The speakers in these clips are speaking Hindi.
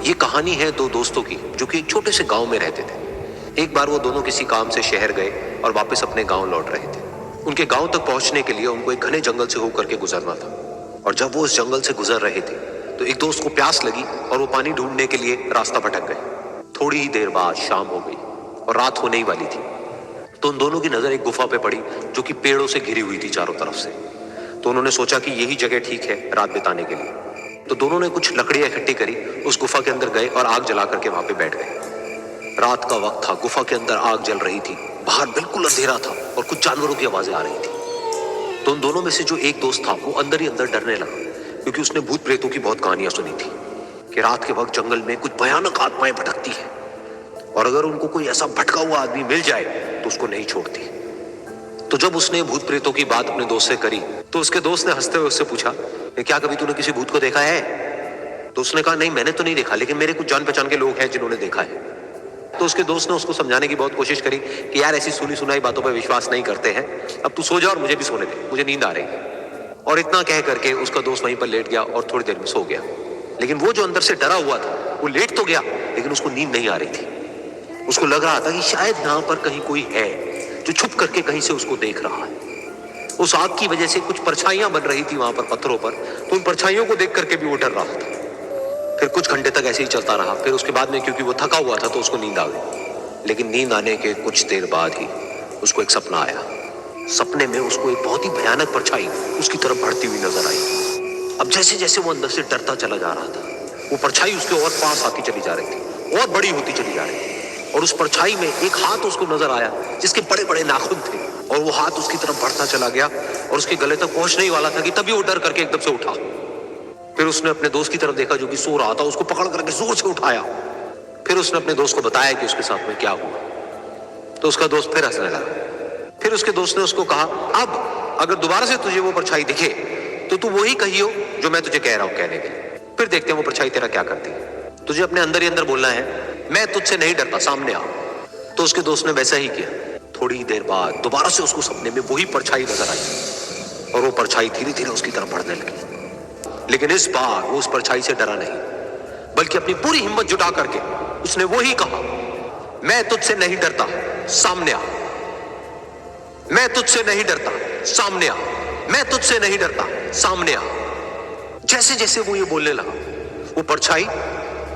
ये कहानी है दो दोस्तों की जो कि एक छोटे से गांव में रहते थे। एक बार वो दोनों किसी काम से शहर गए और वापस अपने गांव लौट रहे थे। उनके गांव तक पहुंचने के लिए उनको एक घने जंगल से होकर के गुजरना था और जब वो उस जंगल से गुजर रहे थे तो एक दोस्त को प्यास लगी और वो पानी ढूंढने के लिए रास्ता भटक गए। थोड़ी ही देर बाद शाम हो गई और रात होने ही वाली थी तो उन दोनों की नजर एक गुफा पे पड़ी जो कि पेड़ों से घिरी हुई थी चारों तरफ से। तो उन्होंने सोचा कि यही जगह ठीक है रात बिताने के लिए। तो दोनों ने कुछ लकड़ियां इकट्ठी करी, उस गुफा के अंदर गए और आग जला करके वहां पे बैठ गए। रात का वक्त था, गुफा के अंदर आग जल रही थी, बाहर बिल्कुल अंधेरा था और कुछ जानवरों की आवाजें आ रही थी। तो उन दोनों में से जो एक दोस्त था वो अंदर ही अंदर डरने लगा, क्योंकि उसने भूत प्रेतों की बहुत कहानियां सुनी थी कि रात के वक्त जंगल में कुछ भयानक आत्माएं भटकती है और अगर उनको कोई ऐसा भटका हुआ आदमी मिल जाए तो उसको नहीं छोड़ती। तो जब उसने भूत प्रेतों की बात अपने दोस्त से करी तो उसके दोस्त ने हंसते हुए उससे पूछा, क्या कभी तूने किसी भूत को देखा है? तो उसने कहा, नहीं मैंने तो नहीं देखा, लेकिन मेरे कुछ जान पहचान के लोग हैं जिन्होंने देखा है। तो उसके दोस्त ने उसको समझाने की बहुत कोशिश करी कि यार ऐसी सुनी सुनाई बातों पर विश्वास नहीं करते हैं, अब तू सो जा और मुझे भी सोने दे, मुझे नींद आ रही है। और इतना कह करके उसका दोस्त वहीं पर लेट गया और थोड़ी देर में सो गया। लेकिन वो जो अंदर से डरा हुआ था वो लेट तो गया लेकिन उसको नींद नहीं आ रही थी। उसको लग रहा था कि शायद यहाँ पर कहीं कोई है जो छुप करके कहीं से उसको देख रहा है। उस आग की वजह से कुछ परछाइयां बन रही थी वहां पर पत्थरों पर, तो उन परछाइयों को देख करके भी वो डर रहा था। फिर कुछ घंटे तक ऐसे ही चलता रहा। फिर उसके बाद में क्योंकि वो थका हुआ था तो उसको नींद आ गई। लेकिन नींद आने के कुछ देर बाद ही उसको एक सपना आया। सपने में उसको एक बहुत ही भयानक परछाई उसकी तरफ बढ़ती हुई नजर आई। अब जैसे जैसे वो अंदर से डरता चला जा रहा था वो परछाई उसके और पास आती चली जा रही थी और बड़ी होती चली जा रही थी। और उस परछाई में एक हाथ उसको नजर आया जिसके बड़े बड़े नाखून थे और वो हाथ उसकी तरफ बढ़ता चला गया और उसके गले तक पहुंचने ही वाला था कि तभी वो डर करके एकदम से उठा। फिर उसने अपने दोस्त की तरफ देखा जो कि सो रहा था, उसको पकड़ करके जोर से उठाया। फिर उसने अपने दोस्त को बताया कि उसके साथ में क्या हुआ। तो उसका दोस्त फिर हंसने लगा। फिर उसके दोस्त ने उसको कहा, अब अगर दोबारा से तुझे वो परछाई दिखे तो तू वही कहियो जो मैं तुझे कह रहा हूं कहने के लिए। फिर देखते हैं वो परछाई तेरा क्या करती है। तुझे अपने अंदर ही अंदर बोलना है, मैं तुझसे नहीं डरता, सामने आ। तो उसके दोस्त ने वैसा ही किया। थोड़ी देर बाद दोबारा से उसको सपने में वही परछाई नजर आई और वो परछाई धीरे धीरे उसकी तरफ बढ़ने लगी। लेकिन इस बार वो उस परछाई से डरा नहीं, बल्कि अपनी पूरी हिम्मत जुटा करके उसने वही कहा, मैं तुझसे नहीं डरता, सामने आ। मैं तुझसे नहीं डरता, सामने आ। मैं तुझसे नहीं डरता, सामने आ। जैसे जैसे वो ये बोलने लगा वो परछाई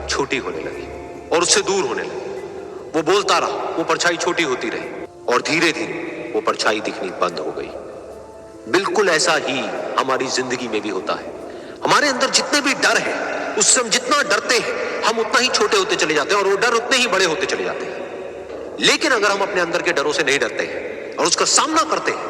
छोटी होने लगी और उससे दूर होने लगी। वो बोलता रहा, वो परछाई छोटी होती रही और धीरे धीरे वो परछाई दिखनी बंद हो गई। बिल्कुल ऐसा ही हमारी जिंदगी में भी होता है। हमारे अंदर जितने भी डर है, उससे हम जितना डरते हैं हम उतना ही छोटे होते चले जाते हैं और वो डर उतने ही बड़े होते चले जाते हैं। लेकिन अगर हम अपने अंदर के डरों से नहीं डरते हैं और उसका सामना करते हैं